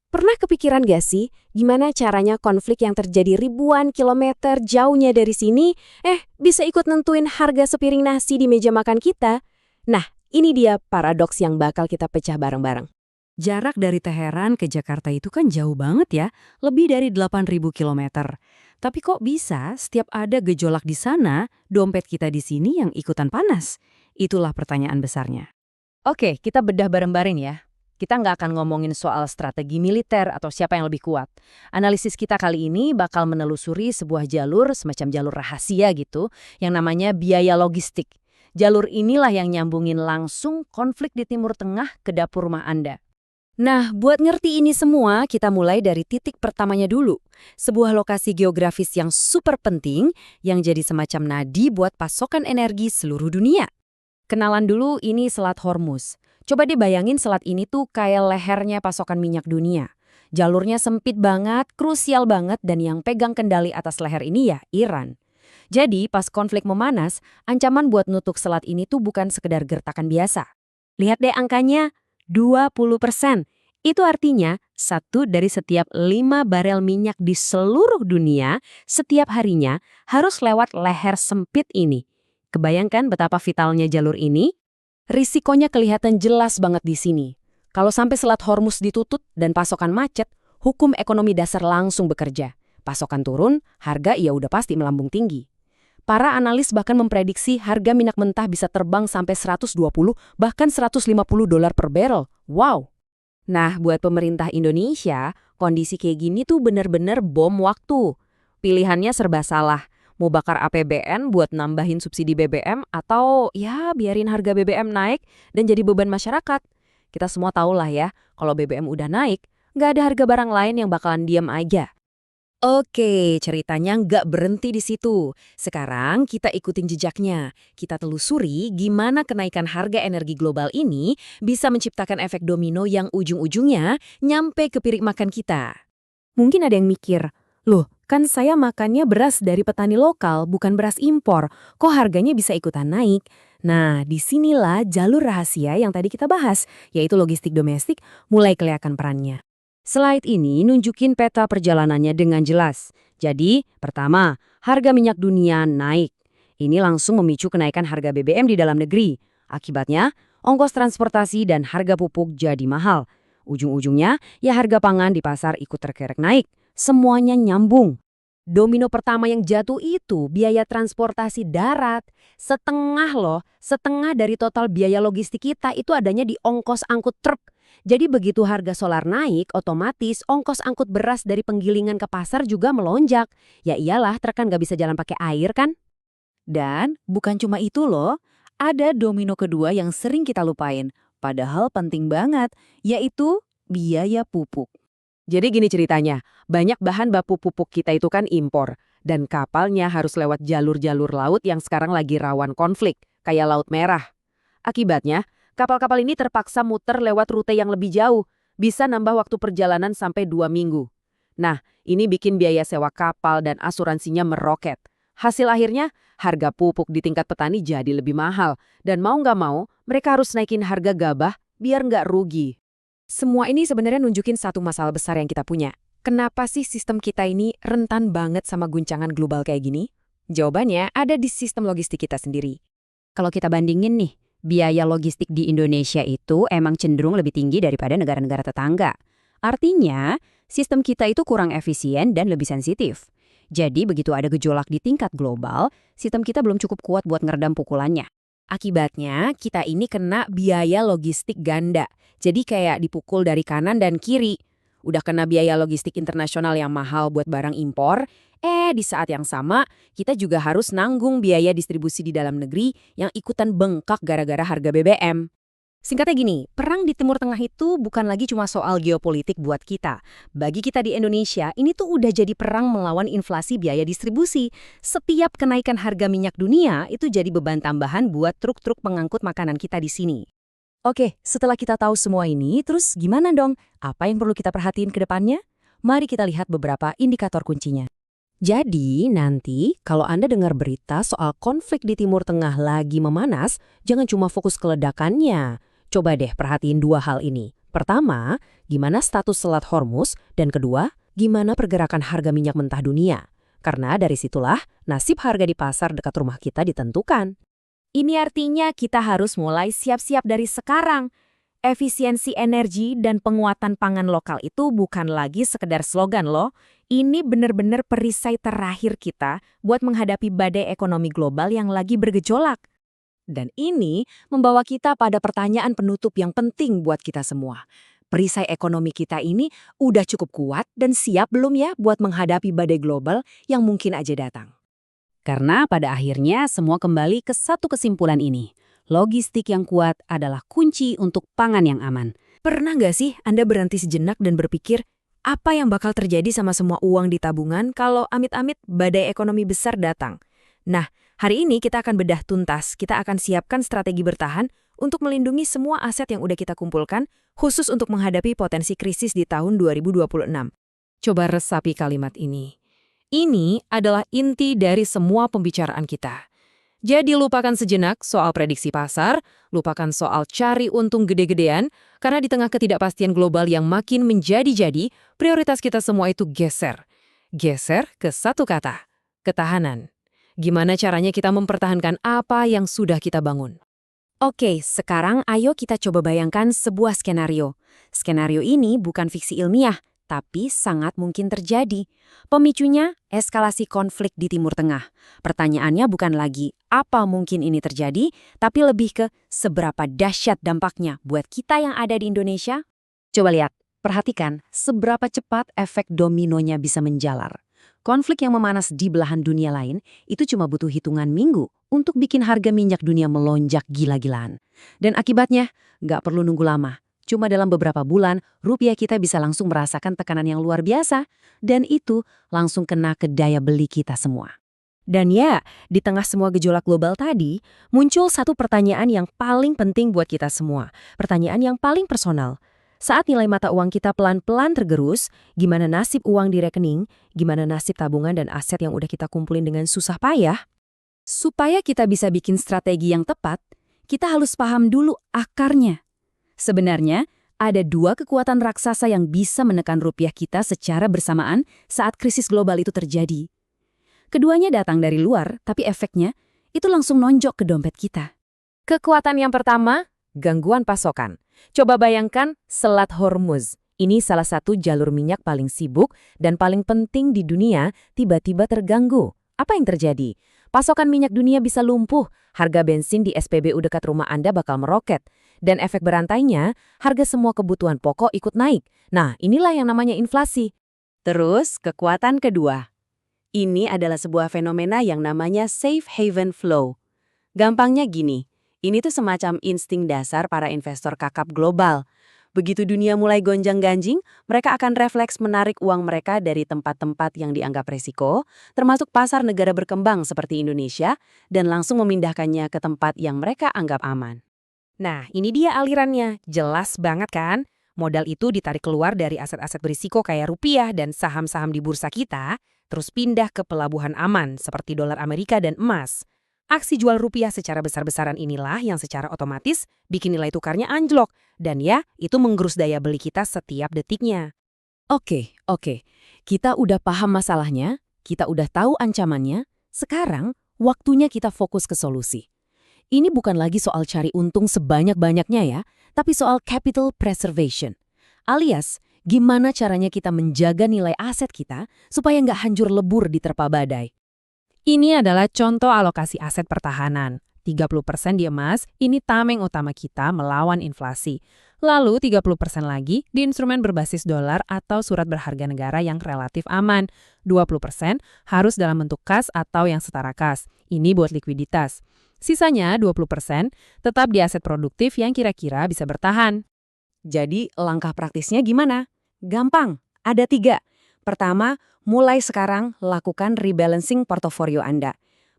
Pernah kepikiran gak sih, gimana caranya konflik yang terjadi ribuan kilometer jauhnya dari sini, bisa ikut nentuin harga sepiring nasi di meja makan kita? Nah, ini dia paradoks yang bakal kita pecah bareng-bareng. Jarak dari Teheran ke Jakarta itu kan jauh banget ya, lebih dari 8.000 kilometer. Tapi kok bisa setiap ada gejolak di sana, dompet kita di sini yang ikutan panas? Itulah pertanyaan besarnya. Oke, kita bedah bareng-bareng ya. Kita nggak akan ngomongin soal strategi militer atau siapa yang lebih kuat. Analisis kita kali ini bakal menelusuri sebuah jalur, semacam jalur rahasia gitu, yang namanya biaya logistik. Jalur inilah yang nyambungin langsung konflik di Timur Tengah ke dapur rumah Anda. Nah, buat ngerti ini semua, kita mulai dari titik pertamanya dulu. Sebuah lokasi geografis yang super penting, yang jadi semacam nadi buat pasokan energi seluruh dunia. Kenalan dulu, ini Selat Hormuz. Coba deh bayangin selat ini tuh kayak lehernya pasokan minyak dunia. Jalurnya sempit banget, krusial banget, dan yang pegang kendali atas leher ini ya Iran. Jadi pas konflik memanas, ancaman buat nutup selat ini tuh bukan sekedar gertakan biasa. Lihat deh angkanya, 20%. Itu artinya 1 dari setiap 5 barel minyak di seluruh dunia setiap harinya harus lewat leher sempit ini. Kebayangkan betapa vitalnya jalur ini? Risikonya kelihatan jelas banget di sini. Kalau sampai Selat Hormuz ditutup dan pasokan macet, hukum ekonomi dasar langsung bekerja. Pasokan turun, harga ya udah pasti melambung tinggi. Para analis bahkan memprediksi harga minyak mentah bisa terbang sampai 120 bahkan 150 dolar per barrel. Wow! Nah, buat pemerintah Indonesia, kondisi kayak gini tuh bener-bener bom waktu. Pilihannya serba salah. Mau bakar APBN buat nambahin subsidi BBM atau ya biarin harga BBM naik dan jadi beban masyarakat. Kita semua tahu lah ya, kalau BBM udah naik, nggak ada harga barang lain yang bakalan diam aja. Oke, ceritanya nggak berhenti di situ. Sekarang kita ikutin jejaknya. Kita telusuri gimana kenaikan harga energi global ini bisa menciptakan efek domino yang ujung-ujungnya nyampe ke piring makan kita. Mungkin ada yang mikir, loh, kan saya makannya beras dari petani lokal, bukan beras impor. Kok harganya bisa ikutan naik? Nah, disinilah jalur rahasia yang tadi kita bahas, yaitu logistik domestik, mulai kelihatan perannya. Slide ini nunjukin peta perjalanannya dengan jelas. Jadi, pertama, harga minyak dunia naik. Ini langsung memicu kenaikan harga BBM di dalam negeri. Akibatnya, ongkos transportasi dan harga pupuk jadi mahal. Ujung-ujungnya, ya harga pangan di pasar ikut terkerek naik. Semuanya nyambung. Domino pertama yang jatuh itu biaya transportasi darat. Setengah dari total biaya logistik kita itu adanya di ongkos angkut truk. Jadi begitu harga solar naik, otomatis ongkos angkut beras dari penggilingan ke pasar juga melonjak. Ya iyalah, truk kan nggak bisa jalan pakai air kan? Dan bukan cuma itu loh, ada domino kedua yang sering kita lupain. Padahal penting banget, yaitu biaya pupuk. Jadi gini ceritanya, banyak bahan baku pupuk kita itu kan impor, dan kapalnya harus lewat jalur-jalur laut yang sekarang lagi rawan konflik, kayak Laut Merah. Akibatnya, kapal-kapal ini terpaksa muter lewat rute yang lebih jauh, bisa nambah waktu perjalanan sampai 2 minggu. Nah, ini bikin biaya sewa kapal dan asuransinya meroket. Hasil akhirnya, harga pupuk di tingkat petani jadi lebih mahal, dan mau nggak mau, mereka harus naikin harga gabah biar nggak rugi. Semua ini sebenarnya nunjukin satu masalah besar yang kita punya. Kenapa sih sistem kita ini rentan banget sama guncangan global kayak gini? Jawabannya ada di sistem logistik kita sendiri. Kalau kita bandingin nih, biaya logistik di Indonesia itu emang cenderung lebih tinggi daripada negara-negara tetangga. Artinya, sistem kita itu kurang efisien dan lebih sensitif. Jadi begitu ada gejolak di tingkat global, sistem kita belum cukup kuat buat ngeredam pukulannya. Akibatnya, kita ini kena biaya logistik ganda. Jadi kayak dipukul dari kanan dan kiri. Udah kena biaya logistik internasional yang mahal buat barang impor, di saat yang sama, kita juga harus nanggung biaya distribusi di dalam negeri yang ikutan bengkak gara-gara harga BBM. Singkatnya gini, perang di Timur Tengah itu bukan lagi cuma soal geopolitik buat kita. Bagi kita di Indonesia, ini tuh udah jadi perang melawan inflasi biaya distribusi. Setiap kenaikan harga minyak dunia itu jadi beban tambahan buat truk-truk pengangkut makanan kita di sini. Oke, setelah kita tahu semua ini, terus gimana dong? Apa yang perlu kita perhatiin ke depannya? Mari kita lihat beberapa indikator kuncinya. Jadi, nanti kalau Anda dengar berita soal konflik di Timur Tengah lagi memanas, jangan cuma fokus ke ledakannya. Coba deh perhatiin dua hal ini. Pertama, gimana status Selat Hormuz, dan kedua, gimana pergerakan harga minyak mentah dunia. Karena dari situlah nasib harga di pasar dekat rumah kita ditentukan. Ini artinya kita harus mulai siap-siap dari sekarang. Efisiensi energi dan penguatan pangan lokal itu bukan lagi sekedar slogan loh. Ini benar-benar perisai terakhir kita buat menghadapi badai ekonomi global yang lagi bergejolak. Dan ini membawa kita pada pertanyaan penutup yang penting buat kita semua. Perisai ekonomi kita ini udah cukup kuat dan siap belum ya buat menghadapi badai global yang mungkin aja datang? Karena pada akhirnya semua kembali ke satu kesimpulan ini. Logistik yang kuat adalah kunci untuk pangan yang aman. Pernah nggak sih Anda berhenti sejenak dan berpikir, apa yang bakal terjadi sama semua uang di tabungan kalau amit-amit badai ekonomi besar datang? Nah, hari ini kita akan bedah tuntas, kita akan siapkan strategi bertahan untuk melindungi semua aset yang udah kita kumpulkan, khusus untuk menghadapi potensi krisis di tahun 2026. Coba resapi kalimat ini. Ini adalah inti dari semua pembicaraan kita. Jadi lupakan sejenak soal prediksi pasar, lupakan soal cari untung gede-gedean, karena di tengah ketidakpastian global yang makin menjadi-jadi, prioritas kita semua itu geser. Geser ke satu kata, ketahanan. Gimana caranya kita mempertahankan apa yang sudah kita bangun? Oke, sekarang ayo kita coba bayangkan sebuah skenario. Skenario ini bukan fiksi ilmiah, tapi sangat mungkin terjadi. Pemicunya, eskalasi konflik di Timur Tengah. Pertanyaannya bukan lagi apa mungkin ini terjadi, tapi lebih ke seberapa dahsyat dampaknya buat kita yang ada di Indonesia. Coba lihat, perhatikan seberapa cepat efek dominonya bisa menjalar. Konflik yang memanas di belahan dunia lain itu cuma butuh hitungan minggu untuk bikin harga minyak dunia melonjak gila-gilaan. Dan akibatnya, nggak perlu nunggu lama. Cuma dalam beberapa bulan, rupiah kita bisa langsung merasakan tekanan yang luar biasa. Dan itu langsung kena ke daya beli kita semua. Dan ya, di tengah semua gejolak global tadi, muncul satu pertanyaan yang paling penting buat kita semua. Pertanyaan yang paling personal. Saat nilai mata uang kita pelan-pelan tergerus, gimana nasib uang di rekening, gimana nasib tabungan dan aset yang udah kita kumpulin dengan susah payah? Supaya kita bisa bikin strategi yang tepat, kita harus paham dulu akarnya. Sebenarnya, ada dua kekuatan raksasa yang bisa menekan rupiah kita secara bersamaan saat krisis global itu terjadi. Keduanya datang dari luar, tapi efeknya itu langsung nonjok ke dompet kita. Kekuatan yang pertama, gangguan pasokan. Coba bayangkan Selat Hormuz. Ini salah satu jalur minyak paling sibuk dan paling penting di dunia tiba-tiba terganggu. Apa yang terjadi? Pasokan minyak dunia bisa lumpuh, harga bensin di SPBU dekat rumah Anda bakal meroket. Dan efek berantainya, harga semua kebutuhan pokok ikut naik. Nah, inilah yang namanya inflasi. Terus, kekuatan kedua. Ini adalah sebuah fenomena yang namanya safe haven flow. Gampangnya gini, ini tuh semacam insting dasar para investor kakap global. Begitu dunia mulai gonjang-ganjing, mereka akan refleks menarik uang mereka dari tempat-tempat yang dianggap resiko, termasuk pasar negara berkembang seperti Indonesia, dan langsung memindahkannya ke tempat yang mereka anggap aman. Nah, ini dia alirannya. Jelas banget kan? Modal itu ditarik keluar dari aset-aset berisiko kayak rupiah dan saham-saham di bursa kita, terus pindah ke pelabuhan aman seperti dolar Amerika dan emas. Aksi jual rupiah secara besar-besaran inilah yang secara otomatis bikin nilai tukarnya anjlok. Dan ya, itu menggerus daya beli kita setiap detiknya. Oke. Kita udah paham masalahnya, kita udah tahu ancamannya. Sekarang, waktunya kita fokus ke solusi. Ini bukan lagi soal cari untung sebanyak-banyaknya ya, tapi soal capital preservation. Alias, gimana caranya kita menjaga nilai aset kita supaya nggak hancur lebur diterpa badai. Ini adalah contoh alokasi aset pertahanan. 30% di emas, ini tameng utama kita melawan inflasi. Lalu 30% lagi di instrumen berbasis dolar atau surat berharga negara yang relatif aman. 20% harus dalam bentuk kas atau yang setara kas. Ini buat likuiditas. Sisanya 20% tetap di aset produktif yang kira-kira bisa bertahan. Jadi langkah praktisnya gimana? Gampang, ada 3. Pertama, mulai sekarang lakukan rebalancing portofolio Anda.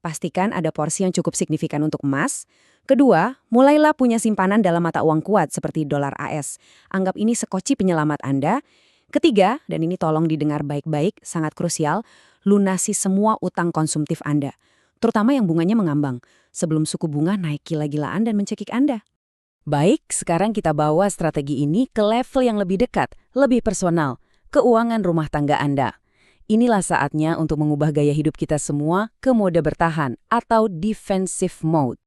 Pastikan ada porsi yang cukup signifikan untuk emas. Kedua, mulailah punya simpanan dalam mata uang kuat seperti dolar AS. Anggap ini sekoci penyelamat Anda. Ketiga, dan ini tolong didengar baik-baik, sangat krusial, lunasi semua utang konsumtif Anda. Terutama yang bunganya mengambang, sebelum suku bunga naik gila-gilaan dan mencekik Anda. Baik, sekarang kita bawa strategi ini ke level yang lebih dekat, lebih personal, keuangan rumah tangga Anda. Inilah saatnya untuk mengubah gaya hidup kita semua ke mode bertahan atau defensive mode.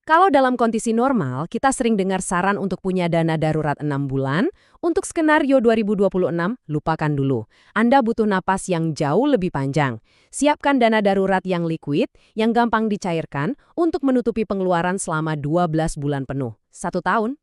Kalau dalam kondisi normal, kita sering dengar saran untuk punya dana darurat 6 bulan. Untuk skenario 2026, lupakan dulu. Anda butuh napas yang jauh lebih panjang. Siapkan dana darurat yang liquid, yang gampang dicairkan, untuk menutupi pengeluaran selama 12 bulan penuh. 1 tahun.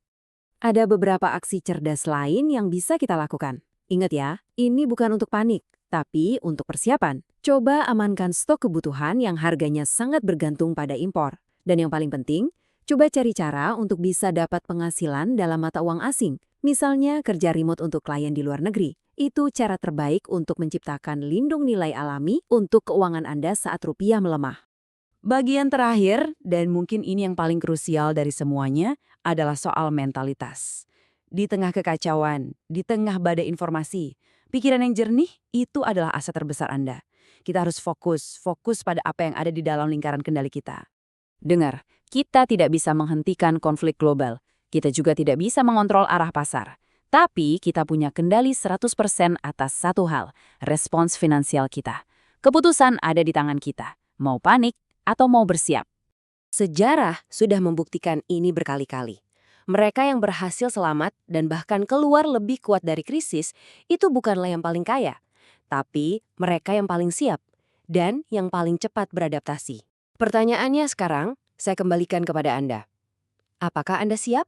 Ada beberapa aksi cerdas lain yang bisa kita lakukan. Ingat ya, ini bukan untuk panik, tapi untuk persiapan. Coba amankan stok kebutuhan yang harganya sangat bergantung pada impor. Dan yang paling penting, coba cari cara untuk bisa dapat penghasilan dalam mata uang asing. Misalnya kerja remote untuk klien di luar negeri. Itu cara terbaik untuk menciptakan lindung nilai alami untuk keuangan Anda saat rupiah melemah. Bagian terakhir, dan mungkin ini yang paling krusial dari semuanya, adalah soal mentalitas. Di tengah kekacauan, di tengah badai informasi, pikiran yang jernih itu adalah aset terbesar Anda. Kita harus fokus pada apa yang ada di dalam lingkaran kendali kita. Dengar, kita tidak bisa menghentikan konflik global. Kita juga tidak bisa mengontrol arah pasar. Tapi kita punya kendali 100% atas satu hal, respons finansial kita. Keputusan ada di tangan kita, mau panik atau mau bersiap. Sejarah sudah membuktikan ini berkali-kali. Mereka yang berhasil selamat dan bahkan keluar lebih kuat dari krisis, itu bukanlah yang paling kaya. Tapi mereka yang paling siap dan yang paling cepat beradaptasi. Pertanyaannya sekarang, saya kembalikan kepada Anda. Apakah Anda siap?